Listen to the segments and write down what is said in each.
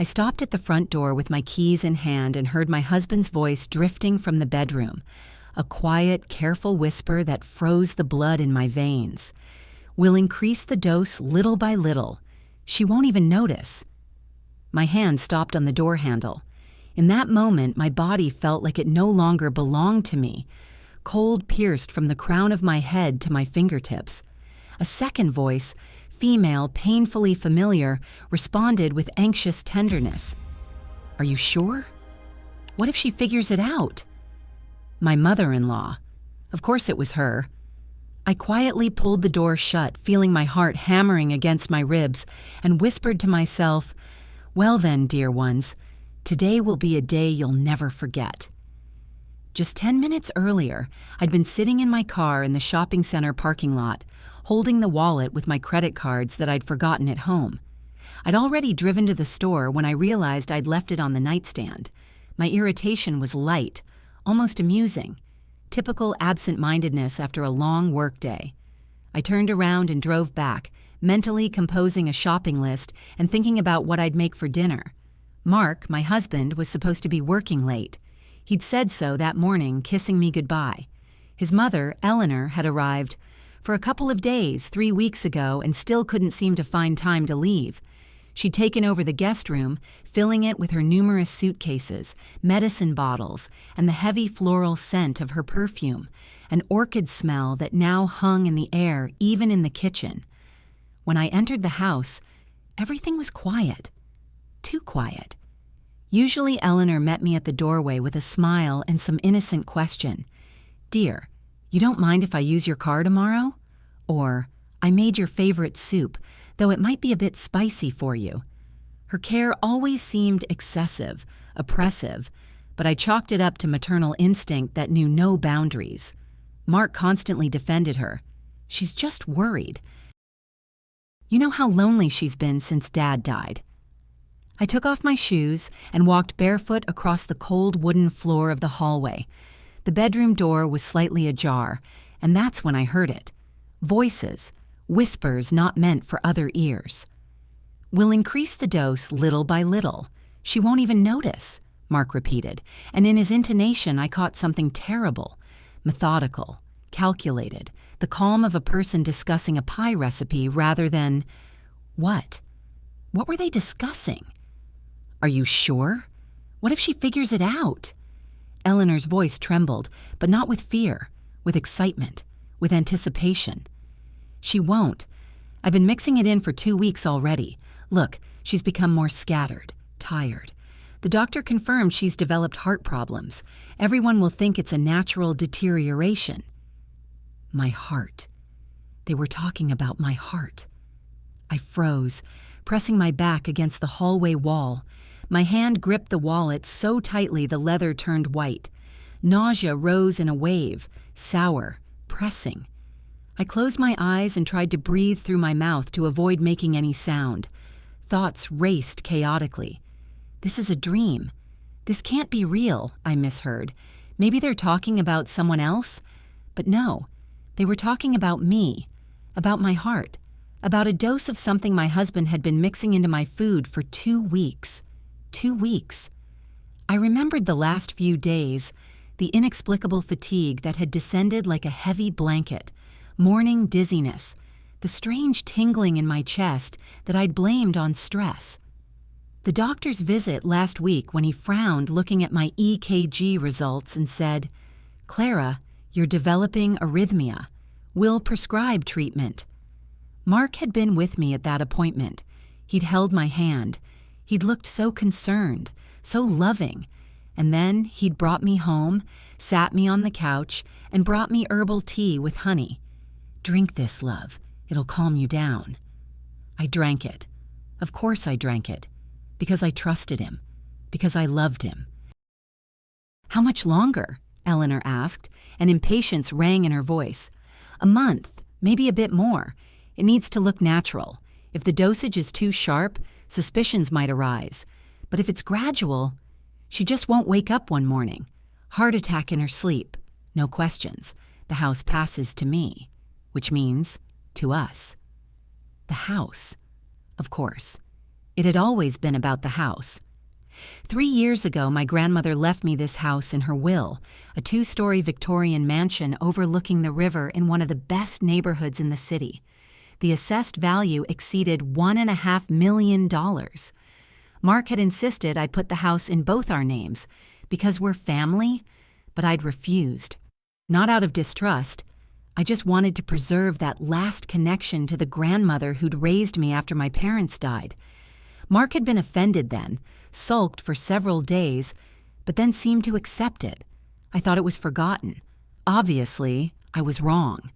I stopped at the front door with my keys in hand and heard my husband's voice drifting from the bedroom, a quiet, careful whisper that froze the blood in my veins. "We'll increase the dose little by little. She won't even notice." My hand stopped on the door handle. In that moment, my body felt like it no longer belonged to me. Cold pierced from the crown of my head to my fingertips. A second voice, female, painfully familiar, responded with anxious tenderness. "Are you sure? What if she figures it out?" My mother-in-law. Of course it was her. I quietly pulled the door shut, feeling my heart hammering against my ribs, and whispered to myself, "Well then, dear ones, today will be a day you'll never forget." Just 10 minutes earlier, I'd been sitting in my car in the shopping center parking lot, holding the wallet with my credit cards that I'd forgotten at home. I'd already driven to the store when I realized I'd left it on the nightstand. My irritation was light, almost amusing. Typical absent-mindedness after a long workday. I turned around and drove back, mentally composing a shopping list and thinking about what I'd make for dinner. Mark, my husband, was supposed to be working late. He'd said so that morning, kissing me goodbye. His mother, Eleanor, had arrived for a couple of days 3 weeks ago and still couldn't seem to find time to leave. She'd taken over the guest room, filling it with her numerous suitcases, medicine bottles, and the heavy floral scent of her perfume, an orchid smell that now hung in the air even in the kitchen. When I entered the house, everything was quiet. Too quiet. Usually Eleanor met me at the doorway with a smile and some innocent question. "Dear, you don't mind if I use your car tomorrow?" Or, "I made your favorite soup, though it might be a bit spicy for you." Her care always seemed excessive, oppressive, but I chalked it up to maternal instinct that knew no boundaries. Mark constantly defended her. "She's just worried. You know how lonely she's been since Dad died." I took off my shoes and walked barefoot across the cold wooden floor of the hallway. The bedroom door was slightly ajar, and that's when I heard it. Voices, whispers not meant for other ears. "We'll increase the dose little by little. She won't even notice," Mark repeated, and in his intonation I caught something terrible, methodical, calculated, the calm of a person discussing a pie recipe rather than... What? What were they discussing? "Are you sure? What if she figures it out?" Eleanor's voice trembled, but not with fear, with excitement, with anticipation. "She won't. I've been mixing it in for 2 weeks already. Look, she's become more scattered, tired. The doctor confirmed she's developed heart problems. Everyone will think it's a natural deterioration." My heart. They were talking about my heart. I froze, pressing my back against the hallway wall. My hand gripped the wallet so tightly the leather turned white. Nausea rose in a wave, sour, pressing. I closed my eyes and tried to breathe through my mouth to avoid making any sound. Thoughts raced chaotically. This is a dream. This can't be real, I misheard. Maybe they're talking about someone else? But no, they were talking about me, about my heart, about a dose of something my husband had been mixing into my food for 2 weeks. 2 weeks. I remembered the last few days, the inexplicable fatigue that had descended like a heavy blanket, morning dizziness, the strange tingling in my chest that I'd blamed on stress. The doctor's visit last week when he frowned looking at my EKG results and said, "Clara, you're developing arrhythmia. We'll prescribe treatment." Mark had been with me at that appointment. He'd held my hand. He'd looked so concerned, so loving. And then he'd brought me home, sat me on the couch, and brought me herbal tea with honey. "Drink this, love. It'll calm you down." I drank it. Of course I drank it. Because I trusted him. Because I loved him. "How much longer?" Eleanor asked, and impatience rang in her voice. "A month, maybe a bit more. It needs to look natural. If the dosage is too sharp, suspicions might arise. But if it's gradual, she just won't wake up one morning. Heart attack in her sleep. No questions. The house passes to me. Which means to us. The house. Of course. It had always been about the house. 3 years ago, my grandmother left me this house in her will, a 2-story Victorian mansion overlooking the river in one of the best neighborhoods in the city. The assessed value exceeded $1.5 million. Mark had insisted I put the house in both our names, because we're family, but I'd refused. Not out of distrust, I just wanted to preserve that last connection to the grandmother who'd raised me after my parents died. Mark had been offended then, sulked for several days, but then seemed to accept it. I thought it was forgotten. Obviously, I was wrong.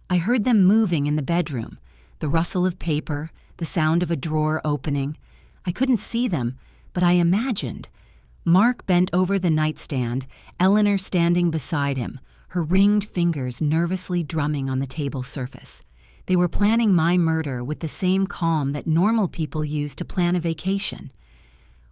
I heard them moving in the bedroom, the rustle of paper, the sound of a drawer opening. I couldn't see them, but I imagined. Mark bent over the nightstand, Eleanor standing beside him, her ringed fingers nervously drumming on the table surface. They were planning my murder with the same calm that normal people use to plan a vacation.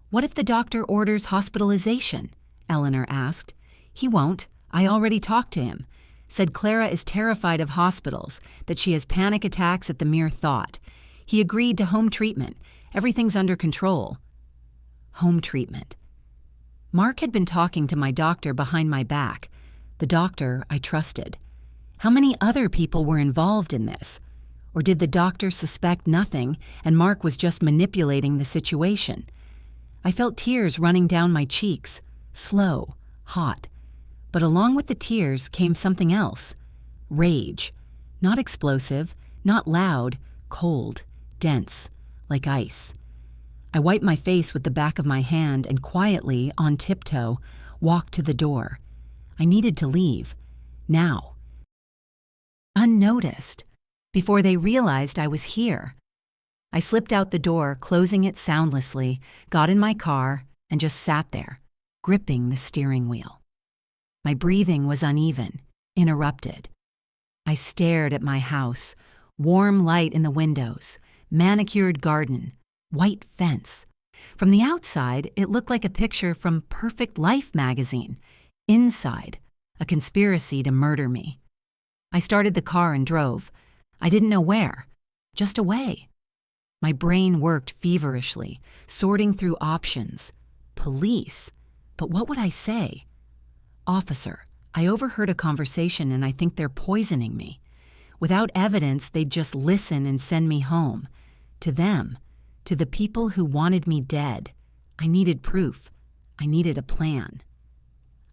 "What if the doctor orders hospitalization?" Eleanor asked. "He won't. I already talked to him. Said Clara is terrified of hospitals, that she has panic attacks at the mere thought. He agreed to home treatment. Everything's under control." Home treatment. Mark had been talking to my doctor behind my back, the doctor I trusted. How many other people were involved in this? Or did the doctor suspect nothing and Mark was just manipulating the situation? I felt tears running down my cheeks, slow, hot. But along with the tears came something else. Rage. Not explosive, not loud, cold, dense, like ice. I wiped my face with the back of my hand and quietly, on tiptoe, walked to the door. I needed to leave. Now. Unnoticed. Before they realized I was here. I slipped out the door, closing it soundlessly, got in my car, and just sat there, gripping the steering wheel. My breathing was uneven, interrupted. I stared at my house, warm light in the windows, manicured garden, white fence. From the outside, it looked like a picture from Perfect Life magazine. Inside, a conspiracy to murder me. I started the car and drove. I didn't know where, just away. My brain worked feverishly, sorting through options. Police. But what would I say? "Officer, I overheard a conversation and I think they're poisoning me." Without evidence, they'd just listen and send me home. To them, to the people who wanted me dead. I needed proof. I needed a plan.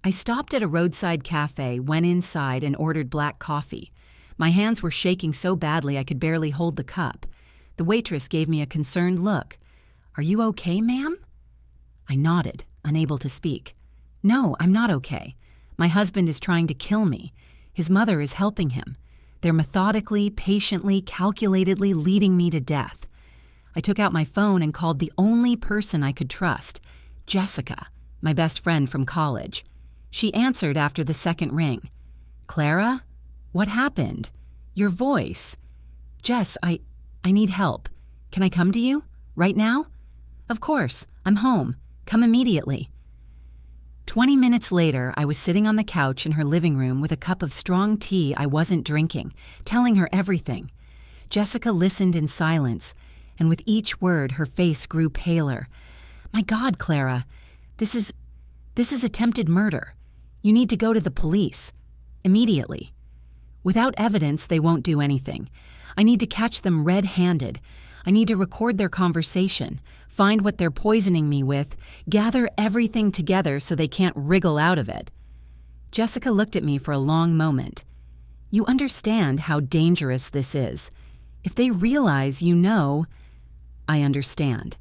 I stopped at a roadside cafe, went inside, and ordered black coffee. My hands were shaking so badly I could barely hold the cup. The waitress gave me a concerned look. "Are you okay, ma'am?" I nodded, unable to speak. "No, I'm not okay. My husband is trying to kill me. His mother is helping him. They're methodically, patiently, calculatedly leading me to death." I took out my phone and called the only person I could trust, Jessica, my best friend from college. She answered after the second ring. "Clara? What happened? Your voice." "Jess, I need help. Can I come to you? Right now?" "Of course. I'm home. Come immediately." 20 minutes later, I was sitting on the couch in her living room with a cup of strong tea I wasn't drinking, telling her everything. Jessica listened in silence, and with each word her face grew paler. "My God, Clara, this is attempted murder. You need to go to the police. Immediately. Without evidence, they won't do anything. I need to catch them red-handed. I need to record their conversation, find what they're poisoning me with, gather everything together so they can't wriggle out of it." Jessica looked at me for a long moment. "You understand how dangerous this is. If they realize you know—" "I understand.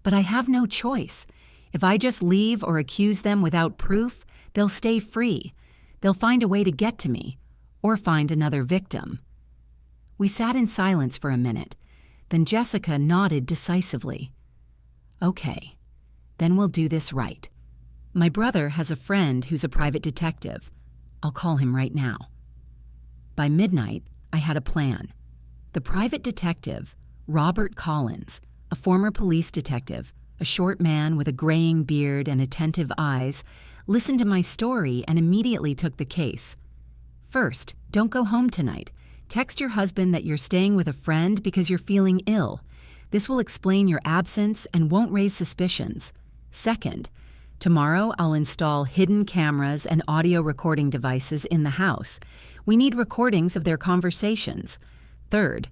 But I have no choice. If I just leave or accuse them without proof, they'll stay free. They'll find a way to get to me, or find another victim." We sat in silence for a minute. Then Jessica nodded decisively. "Okay, then we'll do this right. My brother has a friend who's a private detective. I'll call him right now." By midnight, I had a plan. The private detective, Robert Collins, a former police detective, a short man with a graying beard and attentive eyes, listened to my story and immediately took the case. "First, don't go home tonight. Text your husband that you're staying with a friend because you're feeling ill. This will explain your absence and won't raise suspicions. Second, tomorrow I'll install hidden cameras and audio recording devices in the house. We need recordings of their conversations. Third,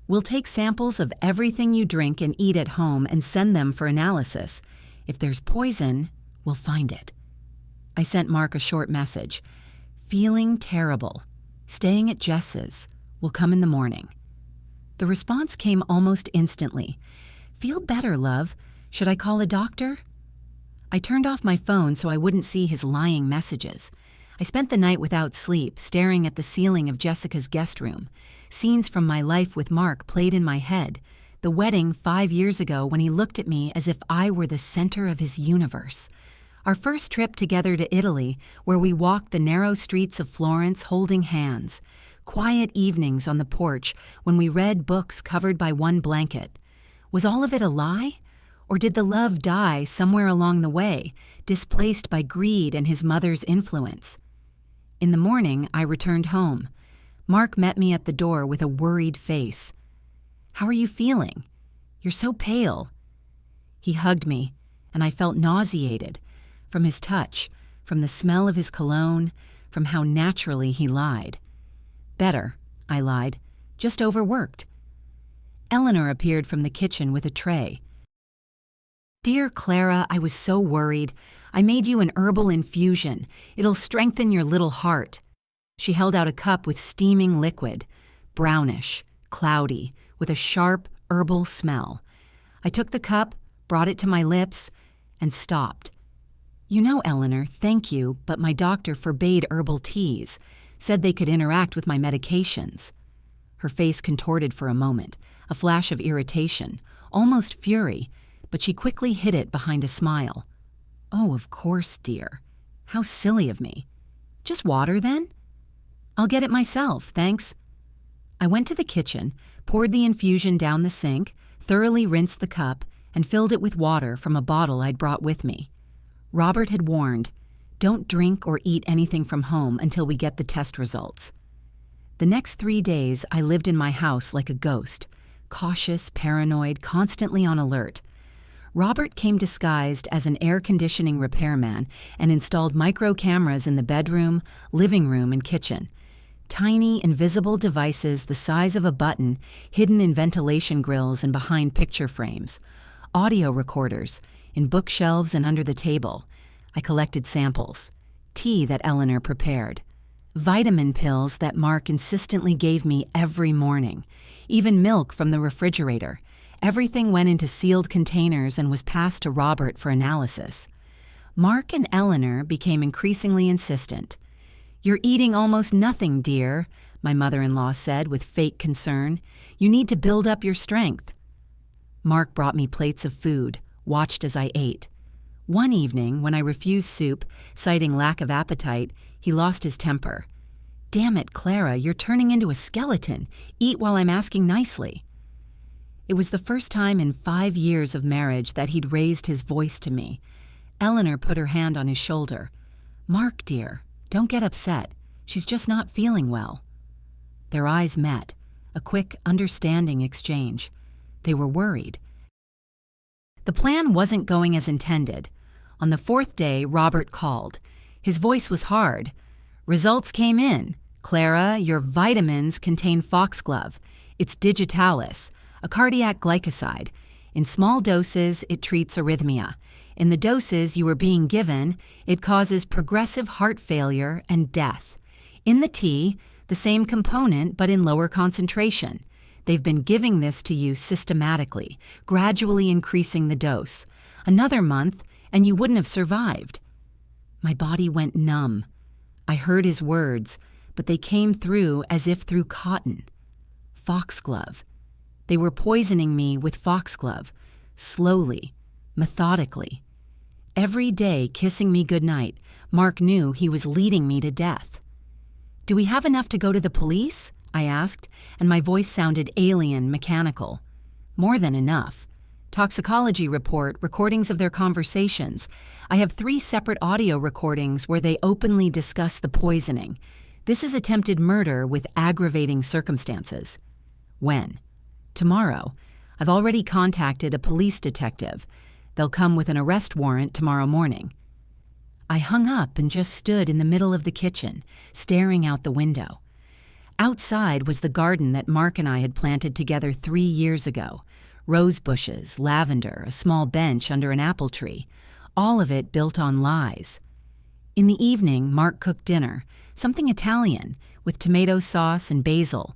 we'll take samples of everything you drink and eat at home and send them for analysis. If there's poison, we'll find it. I sent Mark a short message. Feeling terrible. Staying at Jess's. Will come in the morning. The response came almost instantly. Feel better, love. Should I call a doctor? I turned off my phone so I wouldn't see his lying messages. I spent the night without sleep, staring at the ceiling of Jessica's guest room. Scenes from my life with Mark played in my head. The wedding 5 years ago when he looked at me as if I were the center of his universe. Our first trip together to Italy, where we walked the narrow streets of Florence holding hands. Quiet evenings on the porch when we read books covered by one blanket. Was all of it a lie? Or did the love die somewhere along the way, displaced by greed and his mother's influence? In the morning, I returned home. Mark met me at the door with a worried face. "How are you feeling? You're so pale." He hugged me, and I felt nauseated. From his touch, from the smell of his cologne, from how naturally he lied. "Better," I lied. "Just overworked." Eleanor appeared from the kitchen with a tray. "Dear Clara, I was so worried. I made you an herbal infusion. It'll strengthen your little heart." She held out a cup with steaming liquid, brownish, cloudy, with a sharp herbal smell. I took the cup, brought it to my lips, and stopped. "You know, Eleanor, thank you, but my doctor forbade herbal teas. Said they could interact with my medications." Her face contorted for a moment, a flash of irritation, almost fury, but she quickly hid it behind a smile. "Oh, of course, dear. How silly of me. Just water, then?" "I'll get it myself, thanks." I went to the kitchen, poured the infusion down the sink, thoroughly rinsed the cup, and filled it with water from a bottle I'd brought with me. Robert had warned, "Don't drink or eat anything from home until we get the test results." The next 3 days, I lived in my house like a ghost, cautious, paranoid, constantly on alert. Robert came disguised as an air conditioning repairman and installed micro cameras in the bedroom, living room, and kitchen. Tiny, invisible devices the size of a button, hidden in ventilation grills and behind picture frames. Audio recorders, in bookshelves and under the table. I collected samples. Tea that Eleanor prepared. Vitamin pills that Mark insistently gave me every morning. Even milk from the refrigerator. Everything went into sealed containers and was passed to Robert for analysis. Mark and Eleanor became increasingly insistent. "You're eating almost nothing, dear," my mother-in-law said with fake concern. "You need to build up your strength." Mark brought me plates of food, watched as I ate. One evening, when I refused soup, citing lack of appetite, he lost his temper. "Damn it, Clara, you're turning into a skeleton. Eat while I'm asking nicely." It was the first time in 5 years of marriage that he'd raised his voice to me. Eleanor put her hand on his shoulder. "Mark, dear, don't get upset. She's just not feeling well." Their eyes met, a quick, understanding exchange. They were worried. The plan wasn't going as intended. On the 4th day, Robert called. His voice was hard. "Results came in. Clara, your vitamins contain foxglove. It's digitalis, a cardiac glycoside. In small doses, it treats arrhythmia. In the doses you were being given, it causes progressive heart failure and death. In the tea, the same component but in lower concentration. They've been giving this to you systematically, gradually increasing the dose. Another month, and you wouldn't have survived." My body went numb. I heard his words, but they came through as if through cotton. Foxglove. They were poisoning me with foxglove, slowly, methodically. Every day kissing me goodnight, Mark knew he was leading me to death. "Do we have enough to go to the police?" I asked, and my voice sounded alien, mechanical. "More than enough. Toxicology report, recordings of their conversations. I have 3 separate audio recordings where they openly discuss the poisoning. This is attempted murder with aggravating circumstances." "When?" "Tomorrow. I've already contacted a police detective. They'll come with an arrest warrant tomorrow morning." I hung up and just stood in the middle of the kitchen, staring out the window. Outside was the garden that Mark and I had planted together 3 years ago. Rose bushes, lavender, a small bench under an apple tree, all of it built on lies. In the evening, Mark cooked dinner, something Italian, with tomato sauce and basil.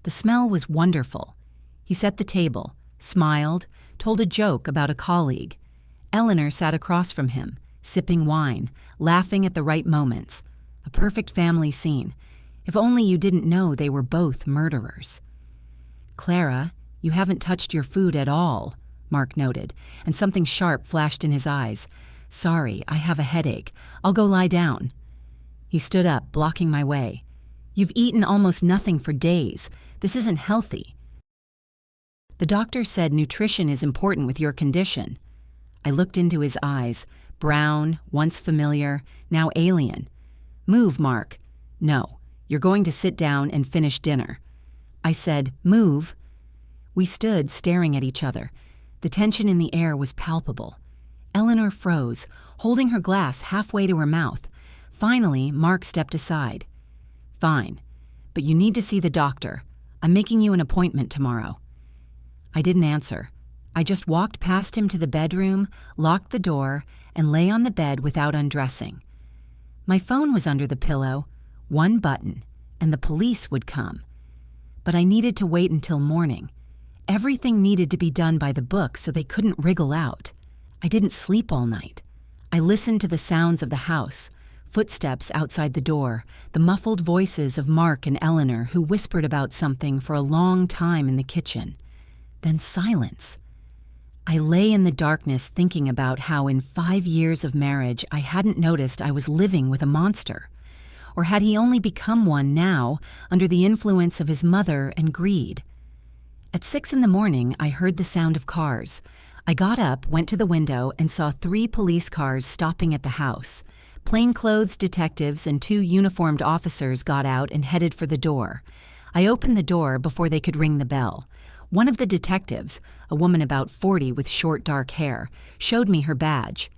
The smell was wonderful. He set the table, smiled, told a joke about a colleague. Eleanor sat across from him, sipping wine, laughing at the right moments. A perfect family scene. If only you didn't know they were both murderers. "Clara, you haven't touched your food at all," Mark noted, and something sharp flashed in his eyes. "Sorry, I have a headache. I'll go lie down." He stood up, blocking my way. "You've eaten almost nothing for days. This isn't healthy." "The doctor said nutrition is important with your condition." I looked into his eyes, brown, once familiar, now alien. "Move, Mark." "No, you're going to sit down and finish dinner." I said, "Move." We stood staring at each other. The tension in the air was palpable. Eleanor froze, holding her glass halfway to her mouth. Finally, Mark stepped aside. "Fine, but you need to see the doctor. I'm making you an appointment tomorrow." I didn't answer. I just walked past him to the bedroom, locked the door, and lay on the bed without undressing. My phone was under the pillow, one button, and the police would come. But I needed to wait until morning. Everything needed to be done by the book so they couldn't wriggle out. I didn't sleep all night. I listened to the sounds of the house, footsteps outside the door, the muffled voices of Mark and Eleanor who whispered about something for a long time in the kitchen. Then silence. I lay in the darkness thinking about how in 5 years of marriage I hadn't noticed I was living with a monster. Or had he only become one now under the influence of his mother and greed? At 6 a.m, I heard the sound of cars. I got up, went to the window, and saw 3 police cars stopping at the house. Plainclothes detectives and 2 uniformed officers got out and headed for the door. I opened the door before they could ring the bell. One of the detectives, a woman about 40 with short dark hair, showed me her badge.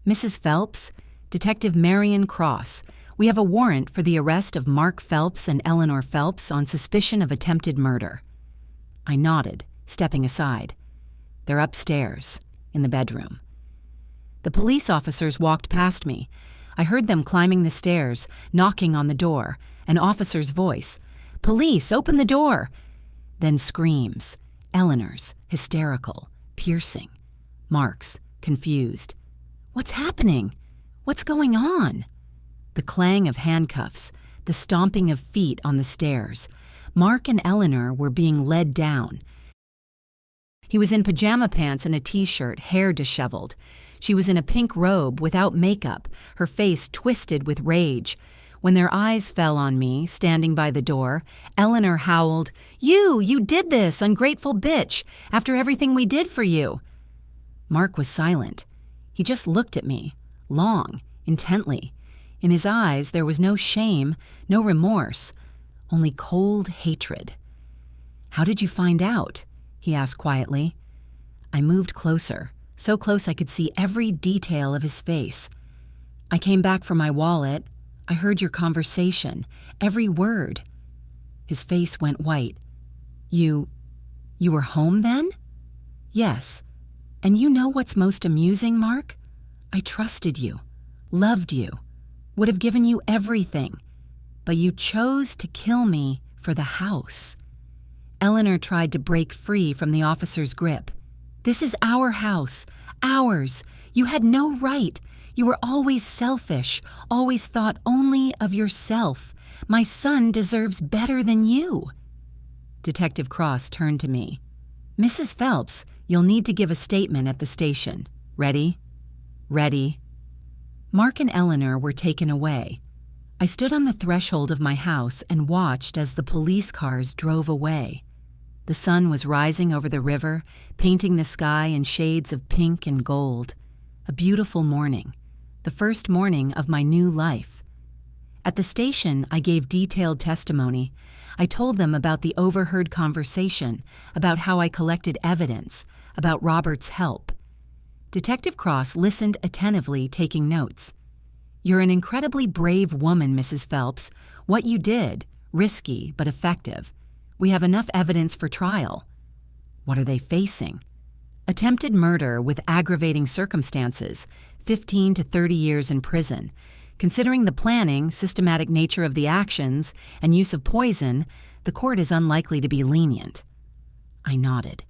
"Mrs. Phelps, Detective Marion Cross. We have a warrant for the arrest of Mark Phelps and Eleanor Phelps on suspicion of attempted murder." I nodded, stepping aside. "They're upstairs, in the bedroom." The police officers walked past me. I heard them climbing the stairs, knocking on the door, an officer's voice. "Police, open the door!" Then screams. Eleanor's, hysterical, piercing. Mark's, confused. "What's happening? What's going on?" The clang of handcuffs, the stomping of feet on the stairs. Mark and Eleanor were being led down. He was in pajama pants and a t-shirt, hair disheveled. She was in a pink robe without makeup, her face twisted with rage. When their eyes fell on me, standing by the door, Eleanor howled, You did this, ungrateful bitch, after everything we did for you." Mark was silent. He just looked at me, long, intently. In his eyes there was no shame, no remorse, only cold hatred. "How did you find out?" he asked quietly. I moved closer, so close I could see every detail of his face. "I came back for my wallet. I heard your conversation, every word." His face went white. You were home then?" "Yes. And you know what's most amusing, Mark? I trusted you, loved you, would have given you everything, but you chose to kill me for the house." Eleanor tried to break free from the officer's grip. "This is our house, ours. You had no right. You were always selfish, always thought only of yourself. My son deserves better than you." Detective Cross turned to me. "Mrs. Phelps, you'll need to give a statement at the station. Ready?" "Ready." Mark and Eleanor were taken away. I stood on the threshold of my house and watched as the police cars drove away. The sun was rising over the river, painting the sky in shades of pink and gold. A beautiful morning, the first morning of my new life. At the station, I gave detailed testimony. I told them about the overheard conversation, about how I collected evidence, about Robert's help. Detective Cross listened attentively, taking notes. "You're an incredibly brave woman, Mrs. Phelps. What you did, risky but effective. We have enough evidence for trial." "What are they facing?" "Attempted murder with aggravating circumstances, 15 to 30 years in prison. Considering the planning, systematic nature of the actions, and use of poison, the court is unlikely to be lenient." I nodded.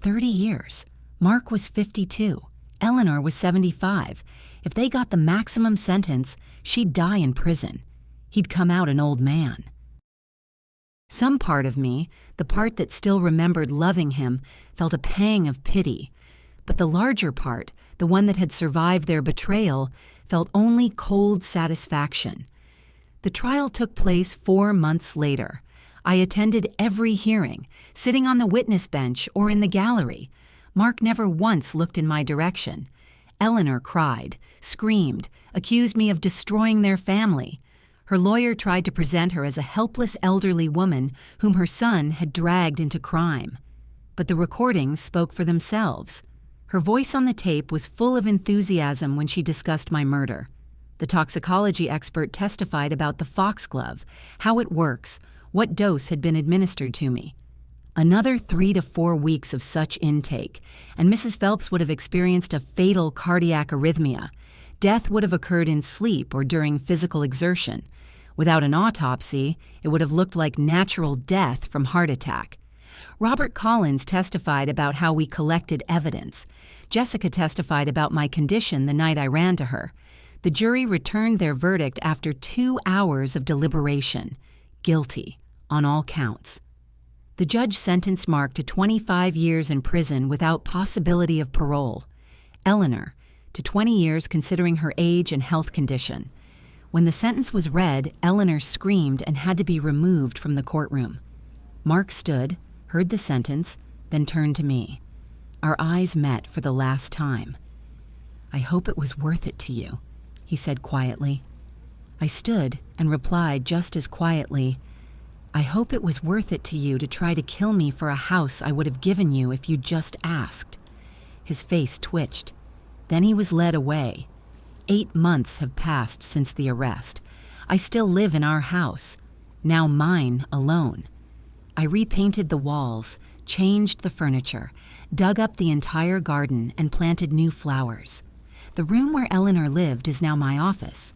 30 years. Mark was 52. Eleanor was 75. If they got the maximum sentence, she'd die in prison. He'd come out an old man. Some part of me, the part that still remembered loving him, felt a pang of pity. But the larger part, the one that had survived their betrayal, felt only cold satisfaction. The trial took place 4 months later. I attended every hearing, sitting on the witness bench or in the gallery. Mark never once looked in my direction. Eleanor cried, screamed, accused me of destroying their family. Her lawyer tried to present her as a helpless elderly woman whom her son had dragged into crime. But the recordings spoke for themselves. Her voice on the tape was full of enthusiasm when she discussed my murder. The toxicology expert testified about the foxglove, how it works, what dose had been administered to me. Another 3 to 4 weeks of such intake, and Mrs. Phelps would have experienced a fatal cardiac arrhythmia. Death would have occurred in sleep or during physical exertion. Without an autopsy, it would have looked like natural death from heart attack. Robert Collins testified about how we collected evidence. Jessica testified about my condition the night I ran to her. The jury returned their verdict after 2 hours of deliberation. Guilty, on all counts. The judge sentenced Mark to 25 years in prison without possibility of parole. Eleanor, to 20 years considering her age and health condition. When the sentence was read, Eleanor screamed and had to be removed from the courtroom. Mark stood, heard the sentence, then turned to me. Our eyes met for the last time. "I hope it was worth it to you," he said quietly. I stood and replied just as quietly, "I hope it was worth it to you to try to kill me for a house I would have given you if you'd just asked." His face twitched. Then he was led away. 8 months have passed since the arrest. I still live in our house, now mine alone. I repainted the walls, changed the furniture, dug up the entire garden, and planted new flowers. The room where Eleanor lived is now my office.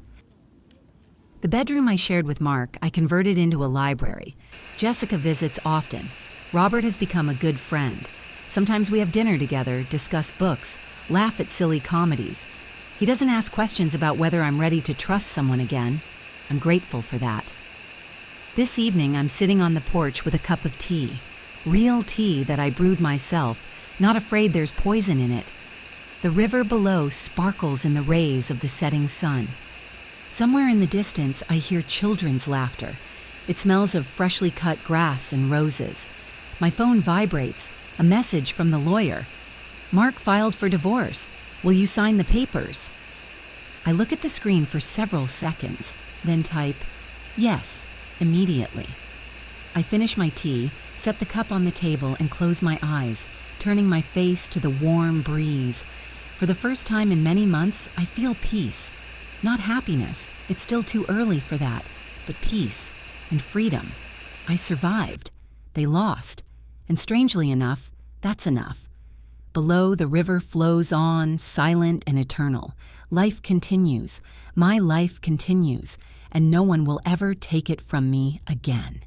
The bedroom I shared with Mark, I converted into a library. Jessica visits often. Robert has become a good friend. Sometimes we have dinner together, discuss books, laugh at silly comedies. He doesn't ask questions about whether I'm ready to trust someone again. I'm grateful for that. This evening, I'm sitting on the porch with a cup of tea. Real tea that I brewed myself, not afraid there's poison in it. The river below sparkles in the rays of the setting sun. Somewhere in the distance, I hear children's laughter. It smells of freshly cut grass and roses. My phone vibrates, a message from the lawyer. "Mark filed for divorce. Will you sign the papers?" I look at the screen for several seconds, then type, "Yes," immediately. I finish my tea, set the cup on the table, and close my eyes, turning my face to the warm breeze. For the first time in many months, I feel peace. Not happiness, it's still too early for that, but peace and freedom. I survived. They lost. And strangely enough, that's enough. Below, the river flows on, silent and eternal. Life continues. My life continues, and no one will ever take it from me again.